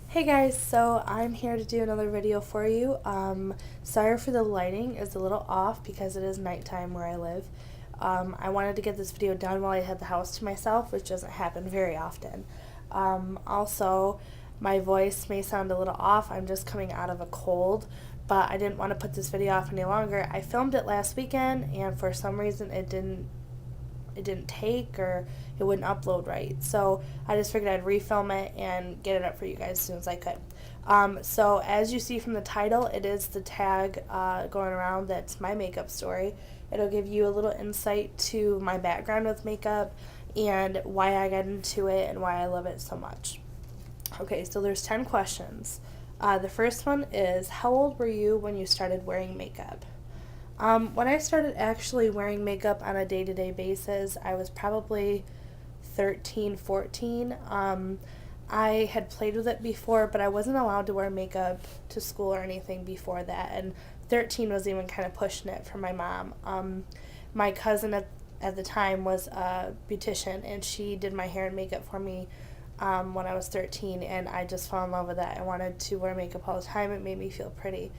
Hey guys, so I'm here to do another video for you. Sorry for the lighting, it's a little off because it is nighttime where I live. I wanted to get this video done while I had the house to myself, which doesn't happen very often. Also, my voice may sound a little off. I'm just coming out of a cold, but I didn't want to put this video off any longer. I filmed it last weekend, and for some reason it didn't take or it wouldn't upload right. So I just figured I'd refilm it and get it up for you guys as soon as I could. So as you see from the title, it is the tag going around that's my makeup story. It'll give you a little insight to my background with makeup and why I got into it and why I love it so much. Okay, so there's 10 questions. The first one is, how old were you when you started wearing makeup? When I started actually wearing makeup on a day-to-day basis, I was probably 13, 14. I had played with it before, but I wasn't allowed to wear makeup to school or anything before that, and 13 was even kind of pushing it for my mom. My cousin at the time was a beautician, and she did my hair and makeup for me when I was 13, and I just fell in love with that. I wanted to wear makeup all the time. It made me feel pretty.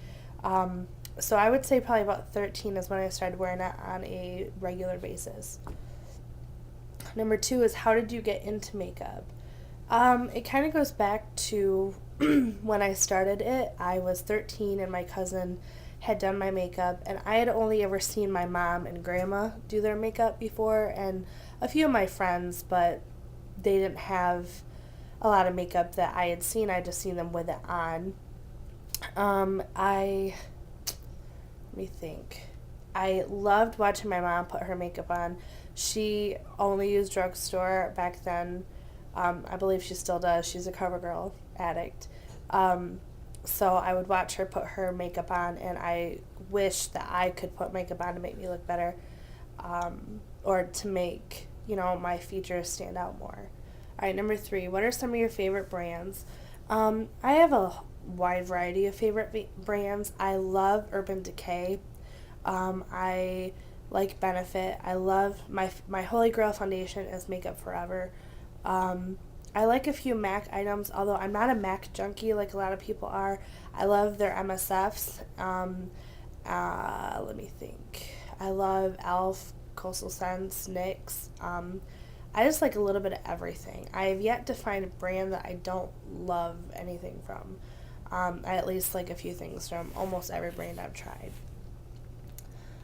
So I would say probably about 13 is when I started wearing it on a regular basis. Number two is, how did you get into makeup? It kind of goes back to when I started it. I was 13 and my cousin had done my makeup, and I had only ever seen my mom and grandma do their makeup before, and a few of my friends, but they didn't have a lot of makeup that I had seen. I just seen them with it on. I Let me think. I loved watching my mom put her makeup on. She only used drugstore back then. I believe she still does. She's a CoverGirl addict. So I would watch her put her makeup on, and I wish that I could put makeup on to make me look better, or to make my features stand out more. All right, number three. What are some of your favorite brands? I have a wide variety of favorite brands. I love Urban Decay. I like Benefit. I love my Holy Grail foundation is Makeup Forever. I like a few MAC items, although I'm not a MAC junkie like a lot of people are. I love their MSFs. Let me think. I love ELF, Coastal Scents, NYX. I just like a little bit of everything. I have yet to find a brand that I don't love anything from. I at least like a few things from almost every brand I've tried.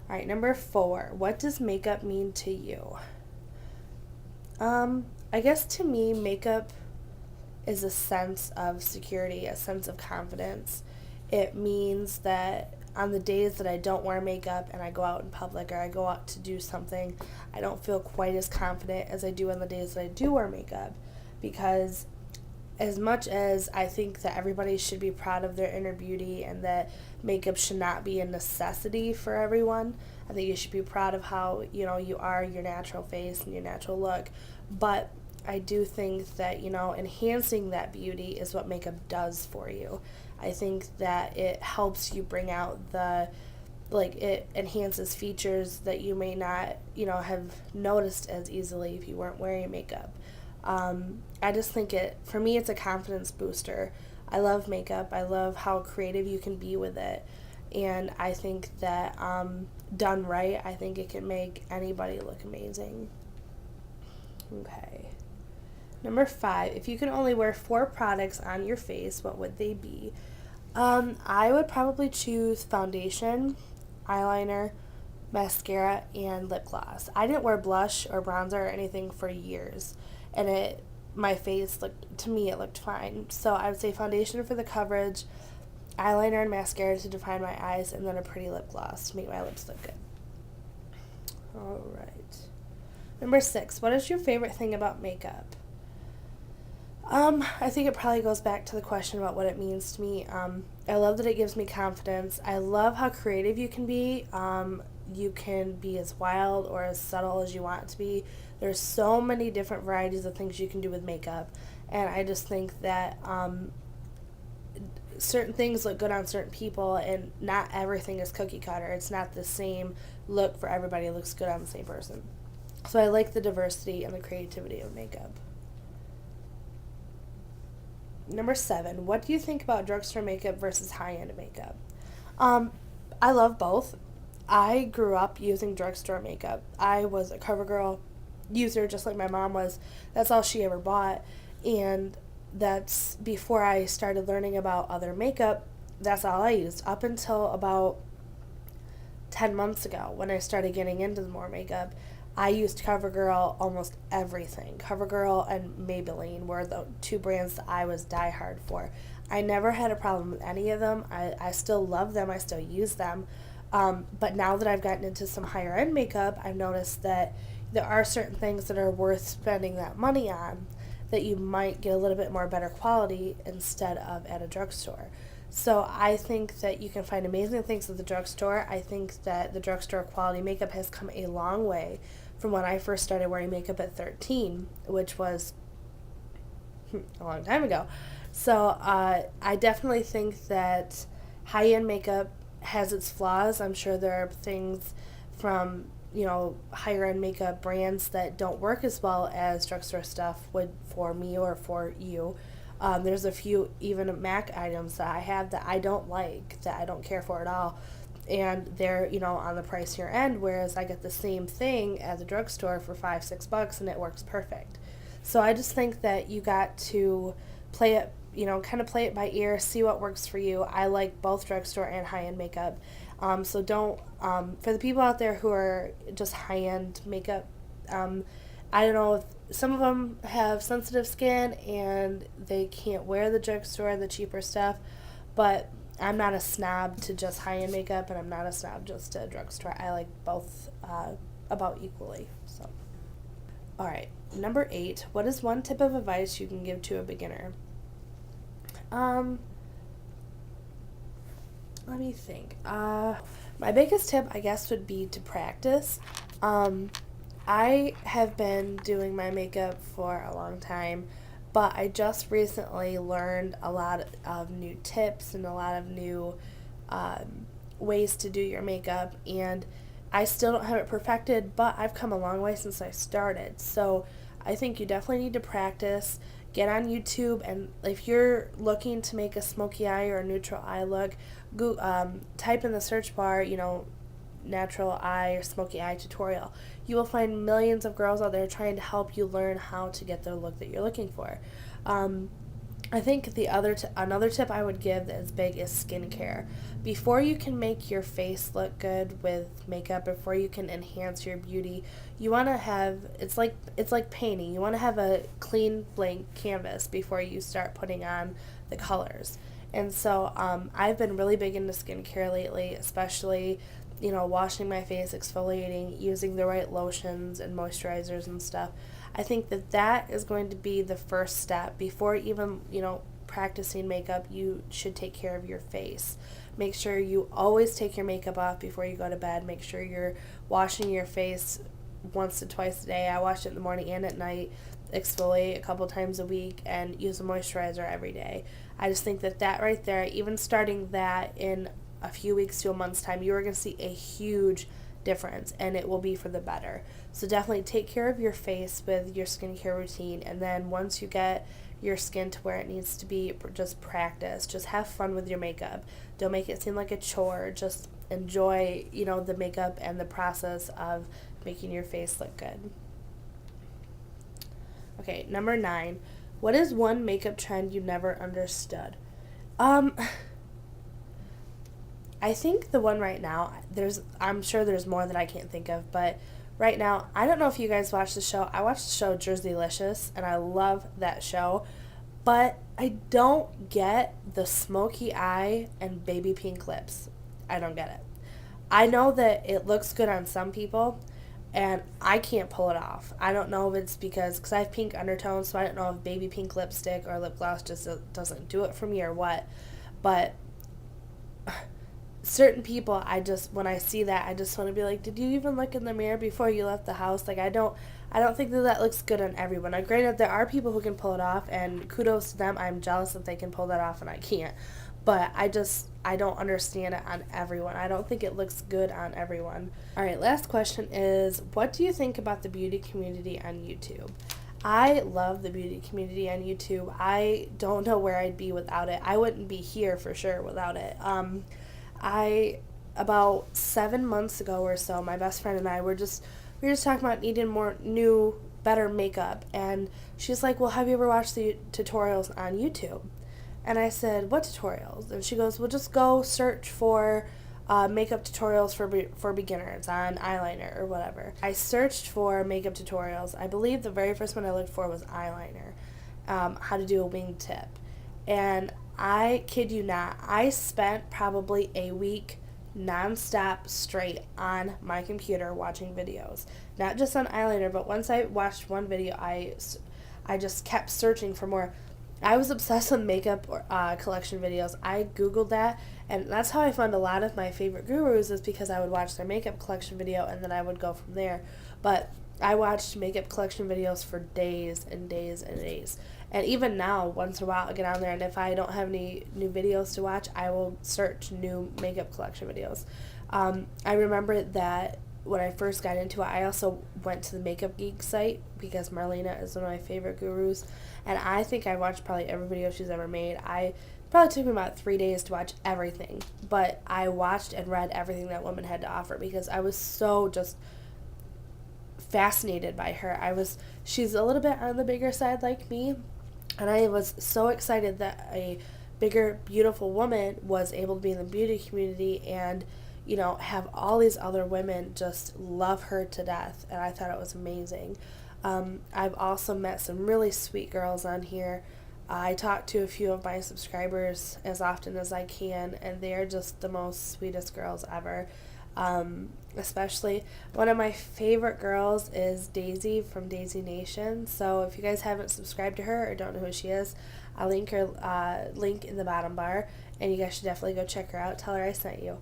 All right, number four. What does makeup mean to you? I guess to me, makeup is a sense of security, a sense of confidence. It means that on the days that I don't wear makeup and I go out in public or I go out to do something, I don't feel quite as confident as I do on the days that I do wear makeup, because as much as I think that everybody should be proud of their inner beauty and that makeup should not be a necessity for everyone, I think you should be proud of how you are, your natural face and your natural look. But I do think that enhancing that beauty is what makeup does for you. I think that it helps you bring out it enhances features that you may not have noticed as easily if you weren't wearing makeup. I just think for me, it's a confidence booster. I love makeup. I love how creative you can be with it. And I think that done right, I think it can make anybody look amazing. Okay. Number five, if you could only wear 4 products on your face, what would they be? I would probably choose foundation, eyeliner, mascara, and lip gloss. I didn't wear blush or bronzer or anything for years, and my face it looked fine. So I would say foundation for the coverage, eyeliner and mascara to define my eyes, and then a pretty lip gloss to make my lips look good. All right. Number 6, what is your favorite thing about makeup? I think it probably goes back to the question about what it means to me. I love that it gives me confidence. I love how creative you can be. You can be as wild or as subtle as you want to be. There's so many different varieties of things you can do with makeup, and I just think that certain things look good on certain people, and not everything is cookie cutter. It's not the same look for everybody. It looks good on the same person. So I like the diversity and the creativity of makeup. Number 7, what do you think about drugstore makeup versus high-end makeup? Um, I love both. I grew up using drugstore makeup. I was a CoverGirl user just like my mom was. That's all she ever bought. And that's before I started learning about other makeup. That's all I used up until about 10 months ago when I started getting into more makeup. I used CoverGirl almost everything. CoverGirl and Maybelline were the two brands that I was diehard for. I never had a problem with any of them. I still love them. I still use them. But now that I've gotten into some higher end makeup, I've noticed that there are certain things that are worth spending that money on that you might get a little bit more better quality instead of at a drugstore. So I think that you can find amazing things at the drugstore. I think that the drugstore quality makeup has come a long way from when I first started wearing makeup at 13, which was a long time ago. So I definitely think that high-end makeup has its flaws. I'm sure there are things from higher end makeup brands that don't work as well as drugstore stuff would for me or for you. There's a few even MAC items that I have that I don't like, that I don't care for at all, and they're on the pricier end, whereas I get the same thing at the drugstore for $5-6 and it works perfect. So I just think that you got to play it, kind of play it by ear, see what works for you. I like both drugstore and high-end makeup. So don't, for the people out there who are just high-end makeup, I don't know if some of them have sensitive skin and they can't wear the drugstore, the cheaper stuff, but I'm not a snob to just high-end makeup, and I'm not a snob just to drugstore. I like both about equally. So, all right, number 8. What is one tip of advice you can give to a beginner? Let me think. My biggest tip, I guess, would be to practice. I have been doing my makeup for a long time, but I just recently learned a lot of new tips and a lot of new ways to do your makeup, and I still don't have it perfected, but I've come a long way since I started. So I think you definitely need to practice. Get on YouTube, and if you're looking to make a smoky eye or a neutral eye look, type in the search bar, natural eye or smoky eye tutorial. You will find millions of girls out there trying to help you learn how to get the look that you're looking for. I think another tip I would give that is big is skincare. Before you can make your face look good with makeup, before you can enhance your beauty, you want to have it's like painting. You want to have a clean blank canvas before you start putting on the colors. And so I've been really big into skincare lately, especially washing my face, exfoliating, using the right lotions and moisturizers and stuff. I think that is going to be the first step. Before even, practicing makeup, you should take care of your face. Make sure you always take your makeup off before you go to bed. Make sure you're washing your face once to twice a day. I wash it in the morning and at night, exfoliate a couple times a week, and use a moisturizer every day. I just think that right there, even starting that in a few weeks to a month's time, you are going to see a huge difference, and it will be for the better. So definitely take care of your face with your skincare routine, and then once you get your skin to where it needs to be, just practice. Just have fun with your makeup. Don't make it seem like a chore. Just enjoy, the makeup and the process of making your face look good. Okay, number 9. What is one makeup trend you never understood? I think the one right now, I'm sure there's more that I can't think of, but right now, I don't know if you guys watch the show. I watch the show Jerseylicious, and I love that show, but I don't get the smoky eye and baby pink lips. I don't get it. I know that it looks good on some people, and I can't pull it off. I don't know if it's because I have pink undertones, so I don't know if baby pink lipstick or lip gloss just doesn't do it for me or what, but certain people, when I see that, I just want to be like, did you even look in the mirror before you left the house? Like, I don't think that looks good on everyone. Now, granted, there are people who can pull it off, and kudos to them. I'm jealous that they can pull that off and I can't. But I don't understand it on everyone. I don't think it looks good on everyone. All right, last question is, what do you think about the beauty community on YouTube? I love the beauty community on YouTube. I don't know where I'd be without it. I wouldn't be here for sure without it. I about 7 months ago or so, my best friend and I we were just talking about needing more new, better makeup, and she's like, "Well, have you ever watched the tutorials on YouTube?" And I said, "What tutorials?" And she goes, "Well, just go search for makeup tutorials for beginners on eyeliner or whatever." I searched for makeup tutorials. I believe the very first one I looked for was eyeliner, how to do a wingtip. And I kid you not, I spent probably a week nonstop straight on my computer watching videos. Not just on eyeliner, but once I watched one video, I just kept searching for more. I was obsessed with makeup collection videos. I Googled that, and that's how I found a lot of my favorite gurus, is because I would watch their makeup collection video and then I would go from there. But I watched makeup collection videos for days and days and days. And even now, once in a while, I get on there, and if I don't have any new videos to watch, I will search new makeup collection videos. I remember that when I first got into it, I also went to the Makeup Geek site because Marlena is one of my favorite gurus, and I think I watched probably every video she's ever made. I probably took me about 3 days to watch everything, but I watched and read everything that woman had to offer because I was so just fascinated by her. She's a little bit on the bigger side like me, and I was so excited that a bigger, beautiful woman was able to be in the beauty community and, you know, have all these other women just love her to death, and I thought it was amazing. I've also met some really sweet girls on here. I talk to a few of my subscribers as often as I can, and they're just the most sweetest girls ever. Especially one of my favorite girls is Daisy from Daisy Nation. So if you guys haven't subscribed to her or don't know who she is, I'll link her link in the bottom bar, and you guys should definitely go check her out. Tell her I sent you.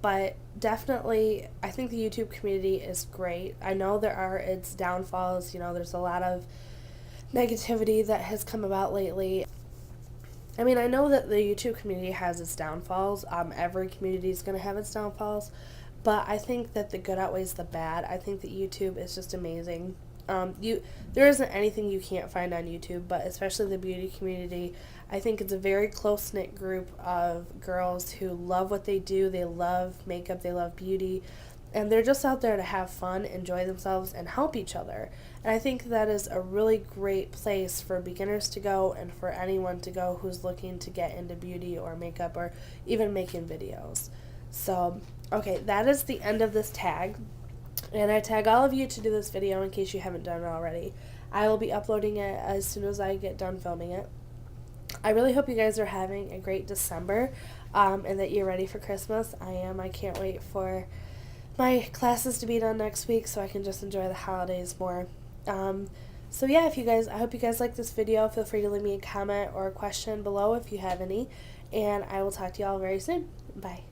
But definitely, I think the YouTube community is great. I know there are its downfalls. You know, there's a lot of negativity that has come about lately. I mean, I know that the YouTube community has its downfalls. Every community is going to have its downfalls. But I think that the good outweighs the bad. I think that YouTube is just amazing. There isn't anything you can't find on YouTube, but especially the beauty community, I think it's a very close-knit group of girls who love what they do. They love makeup, they love beauty, and they're just out there to have fun, enjoy themselves, and help each other. And I think that is a really great place for beginners to go and for anyone to go who's looking to get into beauty or makeup or even making videos. So, okay, that is the end of this tag. And I tag all of you to do this video in case you haven't done it already. I will be uploading it as soon as I get done filming it. I really hope you guys are having a great December and that you're ready for Christmas. I am. I can't wait for my classes to be done next week so I can just enjoy the holidays more. So yeah, I hope you guys like this video. Feel free to leave me a comment or a question below if you have any. And I will talk to you all very soon. Bye.